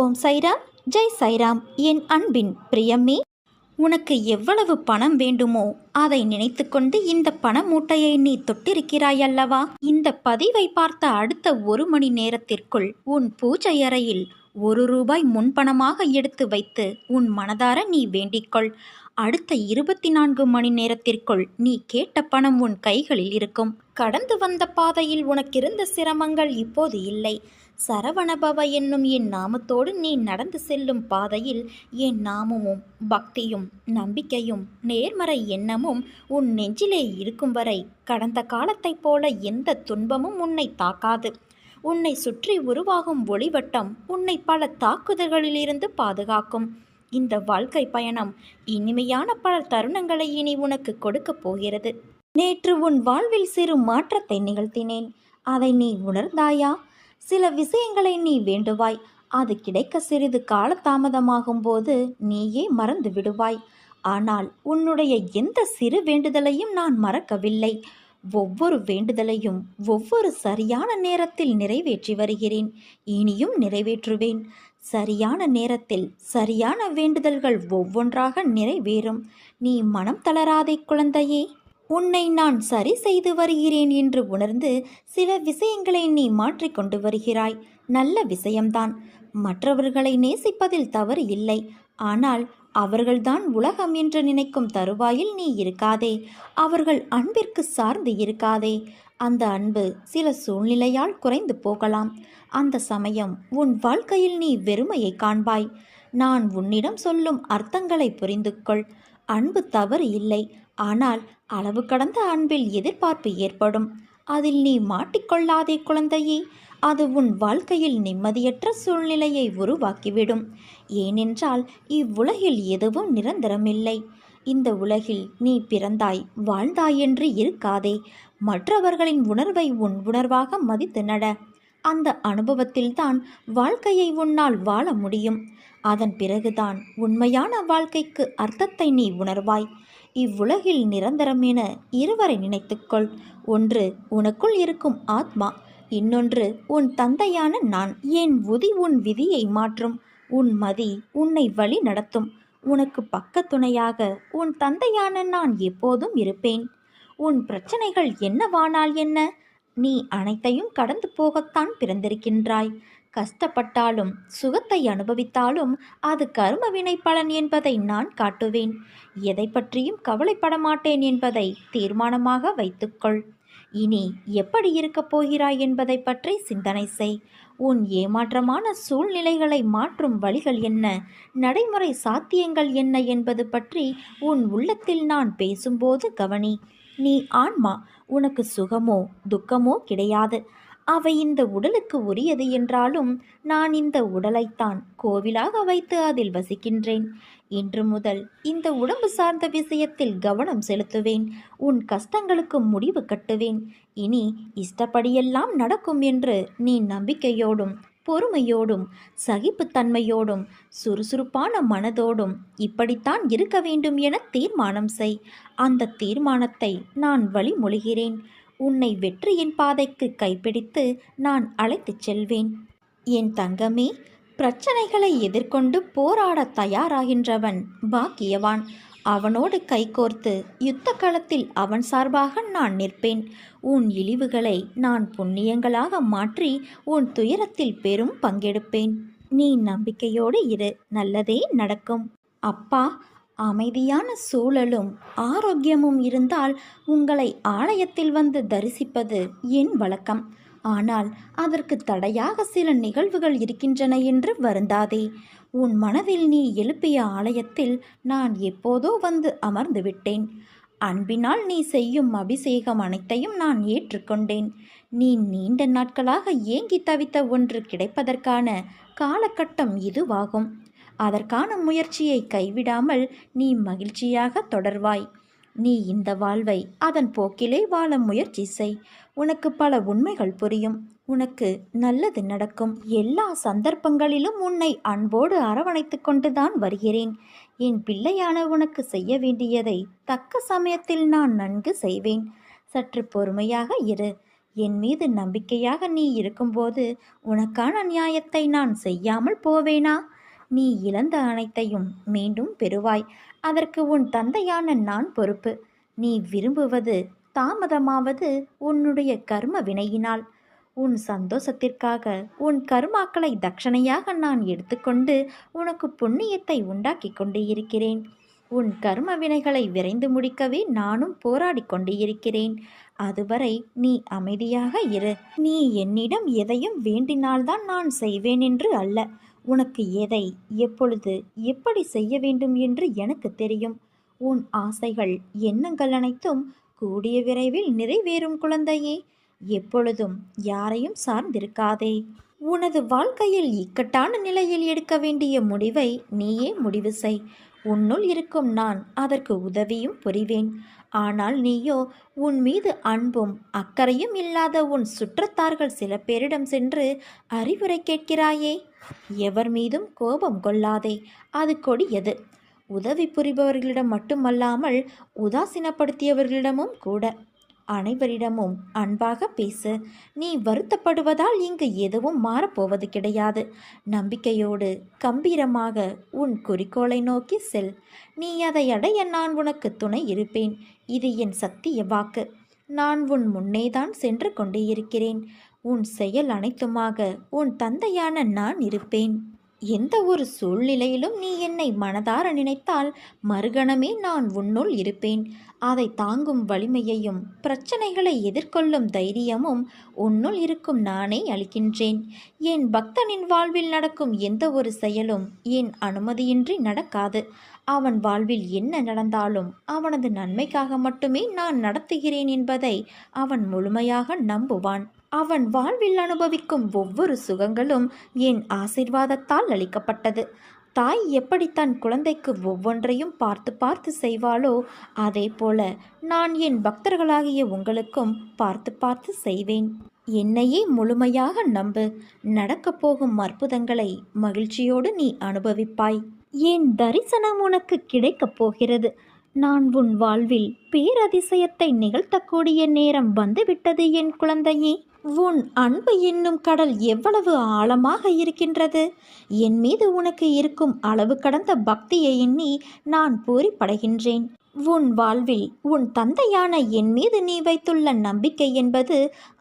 ஓம் சைராம், ஜெய் சைராம். என் அன்பின் பிரியமே, உனக்கு எவ்வளவு பணம் வேண்டுமோ அதை நினைத்துக்கொண்டு இந்த பண மூட்டையை நீ தொட்டிருக்கிறாய் அல்லவா? இந்த பதிவை பார்த்த அடுத்த 1 மணி நேரத்திற்குள் உன் பூஜை அறையில் ₹1 முன்பணமாக எடுத்து வைத்து உன் மனதார நீ வேண்டிக்கொள். அடுத்த 24 மணி நேரத்திற்குள் நீ கேட்ட பணம் உன் கைகளில் இருக்கும். கடந்து வந்த பாதையில் உனக்கிருந்த சிரமங்கள் இப்போது இல்லை. சரவணபவ என்னும் என் நாமத்தோடு நீ நடந்து செல்லும் பாதையில் என் நாமமும் பக்தியும் நம்பிக்கையும் நேர்மறை எண்ணமும் உன் நெஞ்சிலே இருக்கும் வரை கடந்த காலத்தைப் போல எந்த துன்பமும் உன்னை தாக்காது. உன்னை சுற்றி உருவாகும் ஒளிவட்டம் உன்னை பல தாக்குதல்களிலிருந்து பாதுகாக்கும். இந்த வாழ்க்கை பயணம் இனிமையான பல தருணங்களை இனி உனக்கு கொடுக்கப் போகிறது. நேற்று உன் வாழ்வில் சிறு மாற்றத்தை நிகழ்த்தினேன். அதை நீ உணர்ந்தாயா? சில விஷயங்களை நீ வேண்டுவாய், அது கிடைக்க சிறிது காலதாமதமாகும் போது நீயே மறந்து விடுவாய். ஆனால் உன்னுடைய எந்த சிறு வேண்டுதலையும் நான் மறக்கவில்லை. ஒவ்வொரு வேண்டுதலையும் ஒவ்வொரு சரியான நேரத்தில் நிறைவேற்றி வருகிறேன். இனியும் நிறைவேற்றுவேன். சரியான நேரத்தில் சரியான வேண்டுதல்கள் ஒவ்வொன்றாக நிறைவேறும். நீ மனம் தளராதே குழந்தையே. உன்னை நான் சரி செய்து வருகிறேன் என்று உணர்ந்து சில விஷயங்களை நீ மாற்றிக்கொண்டு வருகிறாய். நல்ல விஷயம்தான். மற்றவர்களை நேசிப்பதில் தவறு இல்லை. ஆனால் அவர்கள்தான் உலகம் என்று நினைக்கும் தருவாயில் நீ இருக்காதே. அவர்கள் அன்பிற்கு சார்ந்து இருக்காதே. அந்த அன்பு சில சூழ்நிலையால் குறைந்து போகலாம். அந்த சமயம் உன் வாழ்க்கையில் நீ வெறுமையை காண்பாய். நான் உன்னிடம் சொல்லும் அர்த்தங்களை புரிந்து கொள். அன்பு தவறு இல்லை. ஆனால் அளவு கடந்த அன்பில் எதிர்பார்ப்பு ஏற்படும். அதில் நீ மாட்டிக்கொள்ளாதே குழந்தையே. அது உன் வாழ்க்கையில் நிம்மதியற்ற சூழ்நிலையை உருவாக்கிவிடும். ஏனென்றால் இவ்வுலகில் எதுவும் நிரந்தரமில்லை. இந்த உலகில் நீ பிறந்தாய் வாழ்ந்தாய் என்று இருக்காதே. மற்றவர்களின் உணர்வை உன் உணர்வாக மதித்து நட. அந்த அனுபவத்தில்தான் வாழ்க்கையை உன்னால் வாழ முடியும். அதன் பிறகுதான் உண்மையான வாழ்க்கைக்கு அர்த்தத்தை நீ உணர்வாய். இவ்வுலகில் நிரந்தரம் என இருவரை நினைத்துக்கொள். ஒன்று உனக்குள் இருக்கும் ஆத்மா, இன்னொன்று உன் தந்தையான நான். என் உதி உன் விதியை மாற்றும். உன் மதி உன்னை வழி நடத்தும். உனக்கு பக்கத்துணையாக உன் தந்தையான நான் எப்போதும் இருப்பேன். உன் பிரச்சனைகள் என்னவானால் என்ன? நீ அனைத்தையும் கடந்து போகத்தான் பிறந்திருக்கின்றாய். கஷ்டப்பட்டாலும் சுகத்தை அனுபவித்தாலும் அது கர்மவினை பலன் என்பதை நான் காட்டுவேன். எதை பற்றியும் கவலைப்பட மாட்டேன் என்பதை தீர்மானமாக வைத்துக்கொள். இனி எப்படி இருக்கப் போகிறாய் என்பதை பற்றி சிந்தனை செய். உன் ஏமாற்றமான சூழ்நிலைகளை மாற்றும் வழிகள் என்ன, நடைமுறை சாத்தியங்கள் என்ன என்பது பற்றி உன் உள்ளத்தில் நான் பேசும்போது கவனி. நீ ஆன்மா. உனக்கு சுகமோ துக்கமோ கிடையாது. அவை இந்த உடலுக்கு உரியது என்றாலும் நான் இந்த உடலைத்தான் கோவிலாக வைத்து அதில் வசிக்கின்றேன். இன்று முதல் இந்த உடம்பு சார்ந்த விஷயத்தில் கவனம் செலுத்துவேன். உன் கஷ்டங்களுக்கு முடிவு கட்டுவேன். இனி இஷ்டப்படியெல்லாம் நடக்கும் என்று நீ நம்பிக்கையோடும் பொறுமையோடும் சகிப்புத்தன்மையோடும் சுறுசுறுப்பான மனதோடும் இப்படித்தான் இருக்க வேண்டும் என தீர்மானம் செய். அந்த தீர்மானத்தை நான் வழிமொழிகிறேன். உன்னை வெற்றியின் பாதைக்கு கைப்பிடித்து நான் அழைத்துச் செல்வேன். என் தங்கமே, பிரச்சனைகளை எதிர்கொண்டு போராட தயாராகின்றவன் பாக்கியவான். அவனோடு கைகோர்த்து யுத்த களத்தில் அவன் சார்பாக நான் நிற்பேன். உன் இழிவுகளை நான் புண்ணியங்களாக மாற்றி உன் துயரத்தில் பெரும் பங்கெடுப்பேன். நீ நம்பிக்கையோடு இரு. நல்லதே நடக்கும். அப்பா, அமைதியான சூழலும் ஆரோக்கியமும் இருந்தால் உங்களை ஆலயத்தில் வந்து தரிசிப்பது என் வழக்கம். ஆனால் அதற்கு தடையாக சில நிகழ்வுகள் இருக்கின்றன என்று வருந்தாதே. உன் மனதில் நீ எழுப்பிய ஆலயத்தில் நான் எப்போதோ வந்து அமர்ந்து விட்டேன். அன்பினால் நீ செய்யும் அபிஷேகம் அனைத்தையும் நான் ஏற்றுக்கொண்டேன். நீ நீண்ட நாட்களாக ஏங்கி தவித்த ஒன்று கிடைப்பதற்கான காலகட்டம் இதுவாகும். அதற்கான முயற்சியை கைவிடாமல் நீ மகிழ்ச்சியாக தொடர்வாய். நீ இந்த வாழ்வை அதன் போக்கிலே வாழ முயற்சி செய். உனக்கு பல உண்மைகள் புரியும். உனக்கு நல்லது நடக்கும். எல்லா சந்தர்ப்பங்களிலும் உன்னை அன்போடு அரவணைத்து கொண்டுதான் வருகிறேன். என் பிள்ளையான உனக்கு செய்ய வேண்டியதை தக்க சமயத்தில் நான் நன்கு செய்வேன். சற்று பொறுமையாக இரு. என் மீது நம்பிக்கையாக நீ இருக்கும்போது உனக்கான நியாயத்தை நான் செய்யாமல் போவேனா? நீ இழந்த அனைத்தையும் மீண்டும் பெறுவாய். அதற்கு உன் தந்தையான நான் பொறுப்பு. நீ விரும்புவது தாமதமாவது உன்னுடைய கர்ம வினையினால். உன் சந்தோஷத்திற்காக உன் கர்மாக்களை தட்சணையாக நான் எடுத்துக்கொண்டு உனக்கு புண்ணியத்தை உண்டாக்கி கொண்டு இருக்கிறேன். உன் கர்ம வினைகளை விரைந்து முடிக்கவே நானும் போராடி கொண்டு இருக்கிறேன். அதுவரை நீ அமைதியாக இரு. நீ என்னிடம் எதையும் வேண்டினால்தான் நான் செய்வேன் என்று அல்ல. உனக்கு எதை எப்பொழுது எப்படி செய்ய வேண்டும் என்று எனக்கு தெரியும். உன் ஆசைகள் எண்ணங்கள் அனைத்தும் கூடிய விரைவில் நிறைவேறும் குழந்தையே. எப்பொழுதும் யாரையும் சார்ந்திருக்காதே. உனது வாழ்க்கையில் இக்கட்டான நிலையில் எடுக்க வேண்டிய முடிவை நீயே முடிவு செய். உன்னுள் இருக்கும் நான் அதற்கு உதவியும் புரிவேன். ஆனால் நீயோ உன் மீது அன்பும் அக்கறையும் இல்லாத உன் சுற்றத்தார்கள் சில பேரிடம் சென்று அறிவுரை கேட்கிறாயே. எவர் மீதும் கோபம் கொள்ளாதே, அது கொடியது. உதவி புரிபவர்களிடம் மட்டுமல்லாமல் உதாசீனப்படுத்தியவர்களிடமும் கூட. அனைவரிடமும் அன்பாக பேசு. நீ வருத்தப்படுவதால் இங்கு எதுவும் மாறப்போவது கிடையாது. நம்பிக்கையோடு கம்பீரமாக உன் குறிக்கோளை நோக்கி செல். நீ அதை அடைய நான் உனக்கு துணை இருப்பேன். இது என் சத்திய வாக்கு. நான் உன் முன்னேதான் சென்று கொண்டே இருக்கிறேன். உன் செயல் அனைத்துமாக உன் தந்தையான நான் இருப்பேன். எந்த ஒரு சூழ்நிலையிலும் நீ என்னை மனதார நினைத்தால் மறுகணமே நான் உன்னுள் இருப்பேன். அதை தாங்கும் வலிமையையும் பிரச்சனைகளை எதிர்கொள்ளும் தைரியமும் உன்னுள் இருக்கும் நானே அளிக்கின்றேன். என் பக்தனின் வாழ்வில் நடக்கும் எந்த ஒரு செயலும் என் அனுமதியின்றி நடக்காது. அவன் வாழ்வில் என்ன நடந்தாலும் அவனது நன்மைக்காக மட்டுமே நான் நடத்துகிறேன் என்பதை அவன் முழுமையாக நம்புவான். அவன் வாழ்வில் அனுபவிக்கும் ஒவ்வொரு சுகங்களும் என் ஆசீர்வாதத்தால் அளிக்கப்பட்டது. தாய் எப்படி தன் குழந்தைக்கு ஒவ்வொன்றையும் பார்த்து பார்த்து செய்வாளோ அதே போல நான் என் பக்தர்களாகிய உங்களுக்கும் பார்த்து பார்த்து செய்வேன். என்னையே முழுமையாக நம்பு. நடக்கப் போகும் அற்புதங்களை மகிழ்ச்சியோடு நீ அனுபவிப்பாய். என் தரிசனம் உனக்கு கிடைக்கப் போகிறது. நான் உன் வாழ்வில் பேரதிசயத்தை நிகழ்த்தக்கூடிய நேரம் வந்துவிட்டது என் குழந்தையே. உன் அன்பு என்னும் கடல் எவ்வளவு ஆழமாக இருக்கின்றது. என் மீது உனக்கு இருக்கும் அளவு கடந்த பக்தியை எண்ணி நான் பூரிப்படைகின்றேன். உன் வாழ்வில் உன் தந்தையான என் மீது நீ வைத்துள்ள நம்பிக்கை என்பது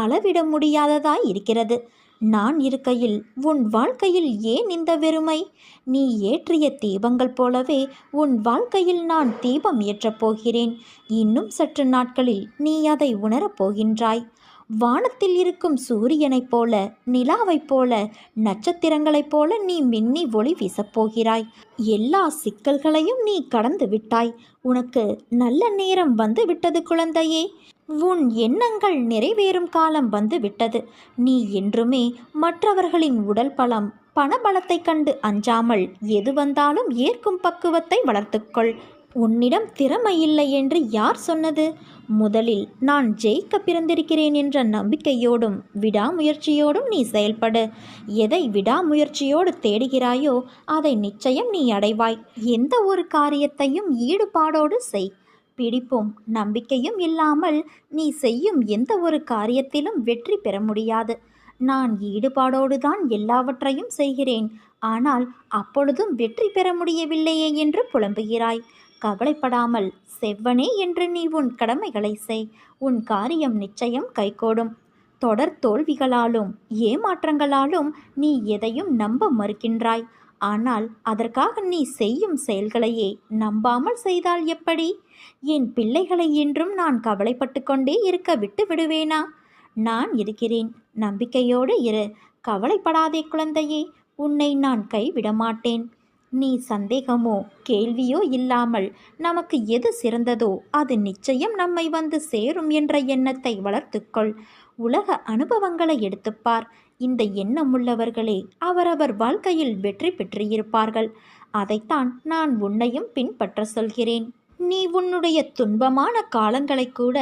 அளவிட முடியாததாய் இருக்கிறது. நான் இருக்கையில் உன் வாழ்க்கையில் ஏன் இந்த வெறுமை? நீ ஏற்றிய தீபங்கள் போலவே உன் வாழ்க்கையில் நான் தீபம் ஏற்றப் போகிறேன். இன்னும் சற்று நாட்களில் நீ அதை உணரப் போகின்றாய். வானத்தில் இருக்கும் சூரியனைப் போல, நிலாவைப் போல, நட்சத்திரங்களைப் போல நீ மின்னி ஒளி வீசப்போகிறாய். எல்லா சிக்கல்களையும் நீ கடந்து விட்டாய். உனக்கு நல்ல நேரம் வந்து விட்டது குழந்தையே. உன் எண்ணங்கள் நிறைவேறும் காலம் வந்து விட்டது. நீ என்றுமே மற்றவர்களின் உடல் பலம் பணபலத்தை கண்டு அஞ்சாமல் எது வந்தாலும் ஏற்கும் பக்குவத்தை வளர்த்துக்கொள். உன்னிடம் திறமை இல்லை என்று யார் சொன்னது? முதலில் நான் ஜெயிக்க பிறந்திருக்கிறேன் என்ற நம்பிக்கையோடும் விடாமுயற்சியோடும் நீ செயல்படு. எதை விடாமுயற்சியோடு தேடுகிறாயோ அதை நிச்சயம் நீ அடைவாய். எந்த ஒரு காரியத்தையும் ஈடுபாடோடு செய். பிடிப்பும் நம்பிக்கையும் இல்லாமல் நீ செய்யும் எந்த ஒரு காரியத்திலும் வெற்றி பெற முடியாது. நான் ஈடுபாடோடு தான் எல்லாவற்றையும் செய்கிறேன், ஆனால் அப்பொழுதும் வெற்றி பெற முடியவில்லையே என்று புலம்புகிறாய். கவலைப்படாமல் செவ்வனே என்று நீ உன் கடமைகளை செய். உன் காரியம் நிச்சயம் கைகூடும். தொடர் தோல்விகளாலும் ஏமாற்றங்களாலும் நீ எதையும் நம்ப மறுக்கின்றாய். ஆனால் அதற்காக நீ செய்யும் செயல்களையே நம்பாமல் செய்தால் எப்படி? என் பிள்ளைகளை என்றும் நான் கவலைப்பட்டு கொண்டே இருக்க விட்டு விடுவேனா? நான் இருக்கிறேன். நம்பிக்கையோடு இரு. கவலைப்படாதே குழந்தையே. உன்னை நான் கைவிடமாட்டேன். நீ சந்தேகமோ கேள்வியோ இல்லாமல் நமக்கு எது சிறந்ததோ அது நிச்சயம் நம்மை வந்து சேரும் என்ற எண்ணத்தை வளர்த்துக்கொள். உலக அனுபவங்களை எடுத்துப்பார். இந்த எண்ணமுள்ளவர்களே அவரவர் வாழ்க்கையில் வெற்றி பெற்றிருப்பார்கள். அதைத்தான் நான் உன்னையும் பின்பற்ற சொல்கிறேன். நீ உன்னுடைய துன்பமான காலங்களை கூட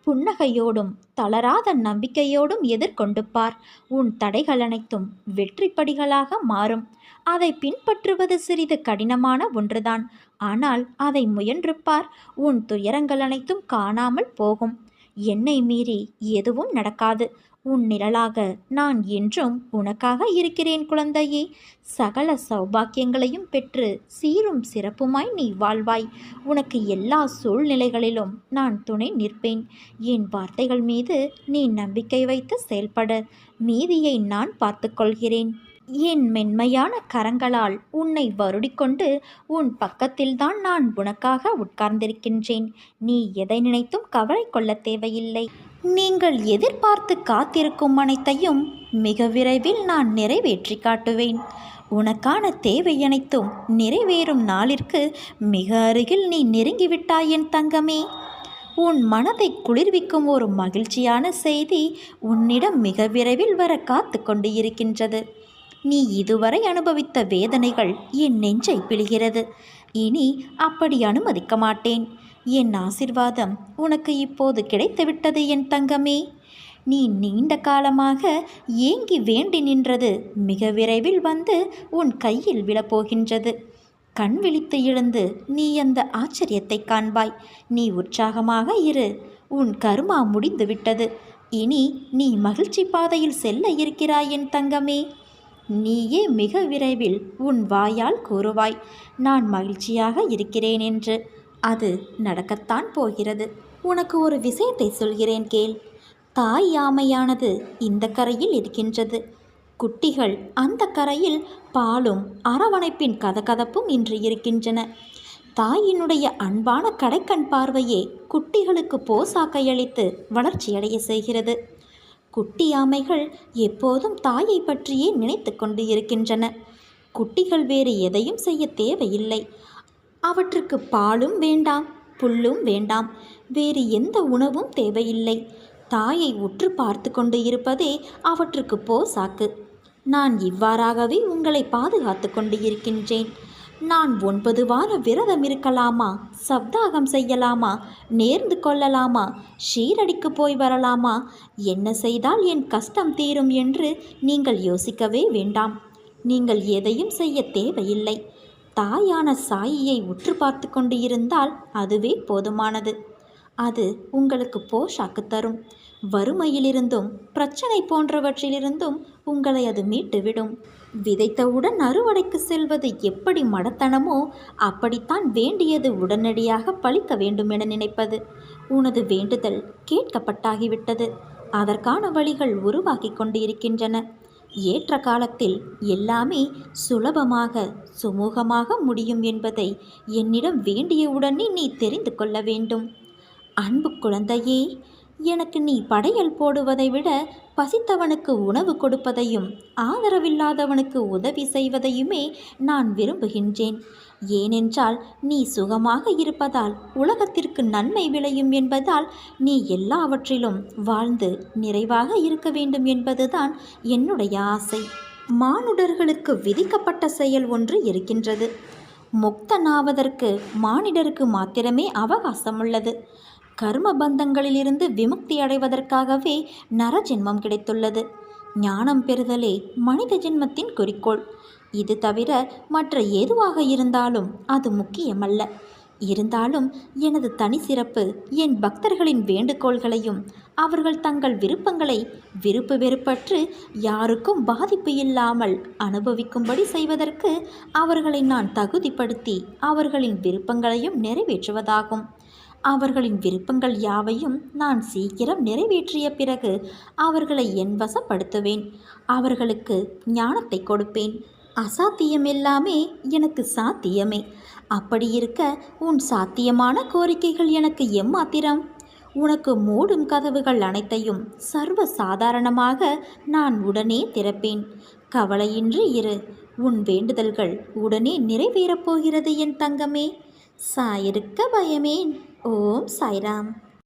புன்னகையோடும் தளராத நம்பிக்கையோடும் எதிர்கொண்டு பார். உன் தடைகள் அனைத்தும் வெற்றி படிகளாக மாறும். அதை பின்பற்றுவது சிறிது கடினமான ஒன்றுதான். ஆனால் அதை முயன்று பார். உன் துயரங்கள் அனைத்தும் காணாமல் போகும். என்னை மீறி எதுவும் நடக்காது. உன் நிழலாக நான் என்றும் உனக்காக இருக்கிறேன் குழந்தையே. சகல சௌபாக்கியங்களையும் பெற்று சீரும் சிறப்புமாய் நீ வாழ்வாய். உனக்கு எல்லா சூழ்நிலைகளிலும் நான் துணை நிற்பேன். என் வார்த்தைகள் மீது நீ நம்பிக்கை வைத்து செயல்பட. மீதியை நான் பார்த்துக்கொள்கிறேன். என் மென்மையான கரங்களால் உன்னை வருடிக்கொண்டு உன் பக்கத்தில்தான் நான் உனக்காக உட்கார்ந்திருக்கின்றேன். நீ எதை நினைத்தும் கவலை கொள்ள தேவையில்லை. நீங்கள் எதிர்பார்த்து காத்திருக்கும் அனைத்தையும் மிக விரைவில் நான் நிறைவேற்றி காட்டுவேன். உனக்கான தேவை அனைத்தும் நிறைவேறும் நாளிற்கு மிக அருகில் நீ நெருங்கிவிட்டாய் என் தங்கமே. உன் மனதை குளிர்விக்கும் ஒரு மகிழ்ச்சியான செய்தி உன்னிடம் மிக விரைவில் வர காத்து கொண்டு இருக்கின்றது. நீ இதுவரை அனுபவித்த வேதனைகள் என் நெஞ்சை பிழிகிறது. இனி அப்படி அனுமதிக்க மாட்டேன். என் ஆசிர்வாதம் உனக்கு இப்போது கிடைத்துவிட்டது என் தங்கமே. நீ நீண்ட காலமாக ஏங்கி வேண்டி நின்றது மிக விரைவில் வந்து உன் கையில் விழப்போகின்றது. கண் விழித்து எழுந்து நீ அந்த ஆச்சரியத்தை காண்பாய். நீ உற்சாகமாக இரு. உன் கர்மா முடிந்துவிட்டது. இனி நீ மகிழ்ச்சி பாதையில் செல்ல இருக்கிறாய் என் தங்கமே. நீயே மிக விரைவில் உன் வாயால் கூறுவாய், நான் மகிழ்ச்சியாக இருக்கிறேன் என்று. அது நடக்கத்தான் போகிறது. உனக்கு ஒரு விஷயத்தை சொல்கிறேன் கேள். தாய் யாமையானது இந்த கரையில் இருக்கின்றது. குட்டிகள் அந்த கரையில் பாலும் அரவணைப்பின் கதகதப்பும் இன்று இருக்கின்றன. தாயினுடைய அன்பான கடைக்கண் பார்வையே குட்டிகளுக்கு போசாக்கையளித்து வளர்ச்சியடைய செய்கிறது. குட்டி ஆமைகள் எப்போதும் தாயை பற்றியே நினைத்து கொண்டு இருக்கின்றன. குட்டிகள் வேறு எதையும் செய்ய தேவையில்லை. அவற்றுக்கு பாலும் வேண்டாம், புல்லும் வேண்டாம், வேறு எந்த உணவும் தேவையில்லை. தாயை உற்று பார்த்து கொண்டு இருப்பதே அவற்றுக்கு போசாக்கு. நான் இவ்வாறாகவே உங்களை பாதுகாத்து கொண்டு இருக்கின்றேன். நான் 9 வார விரதம் இருக்கலாமா, சப்தாகம் செய்யலாமா, நேர்ந்து கொள்ளலாமா, ஷீரடிக்கு போய் வரலாமா, என்ன செய்தால் என் கஷ்டம் தீரும் என்று நீங்கள் யோசிக்கவே வேண்டாம். நீங்கள் எதையும் செய்ய தேவையில்லை. தாயான சாயியை உற்று பார்த்து கொண்டு இருந்தால் அதுவே போதுமானது. அது உங்களுக்கு போஷாக்கு தரும். வறுமையிலிருந்தும் பிரச்சனை போன்றவற்றிலிருந்தும் உங்களை அது மீட்டுவிடும். விதைத்தவுடன் அறுவடைக்கு செல்வது எப்படி மடத்தனமோ அப்படித்தான் வேண்டியது உடனடியாக பலிக்க வேண்டும் என நினைப்பது. உனது வேண்டுதல் கேட்கப்பட்டாகிவிட்டது. அதற்கான வழிகள் உருவாக்கி கொண்டு இருக்கின்றன. ஏற்ற காலத்தில் எல்லாமே சுலபமாக சுமூகமாக முடியும் என்பதை என்னிடம் வேண்டியவுடனே நீ தெரிந்து கொள்ள வேண்டும். அன்பு குழந்தையே, எனக்கு நீ படையல் போடுவதை விட பசித்தவனுக்கு உணவு கொடுப்பதையும் ஆதரவில்லாதவனுக்கு உதவி செய்வதையுமே நான் விரும்புகின்றேன். ஏனென்றால் நீ சுகமாக இருப்பதால் உலகத்திற்கு நன்மை விளையும் என்பதால் நீ எல்லாவற்றிலும் வாழ்ந்து நிறைவாக இருக்க வேண்டும் என்பதுதான் என்னுடைய ஆசை. மானுடர்களுக்கு விதிக்கப்பட்ட செயல் ஒன்று இருக்கின்றது. முக்தனாவதற்கு மானிடருக்கு மாத்திரமே அவகாசம் உள்ளது. கர்ம பந்தங்களிலிருந்து விமுக்தி அடைவதற்காகவே நரஜென்மம் கிடைத்துள்ளது. ஞானம் பெறுதலே மனித ஜென்மத்தின் குறிக்கோள். இது தவிர மற்ற எதுவாக இருந்தாலும் அது முக்கியமல்ல. இருந்தாலும் எனது தனி சிறப்பு என் பக்தர்களின் வேண்டுகோள்களையும் அவர்கள் தங்கள் விருப்பங்களை விருப்பு வெறுப்பற்று யாருக்கும் பாதிப்பு இல்லாமல் அனுபவிக்கும்படி செய்வதற்கு அவர்களை நான் தகுதிப்படுத்தி அவர்களின் விருப்பங்களையும் நிறைவேற்றுவதாகும். அவர்களின் விருப்பங்கள் யாவையும் நான் சீக்கிரம் நிறைவேற்றிய பிறகு அவர்களை என் வசப்படுத்துவேன். அவர்களுக்கு ஞானத்தை கொடுப்பேன். அசாத்தியம் எல்லாமே எனக்கு சாத்தியமே. அப்படி இருக்க உன் சாத்தியமான கோரிக்கைகள் எனக்கு எம்மாத்திரம்? உனக்கு மூடும் கதவுகள் அனைத்தையும் சர்வ சாதாரணமாக நான் உடனே திறப்பேன். கவலையின்றி இரு. உன் வேண்டுதல்கள் உடனே நிறைவேறப் போகிறது என் தங்கமே. சாயிருக்க பயமேன். ஓம் சாய்ராம்.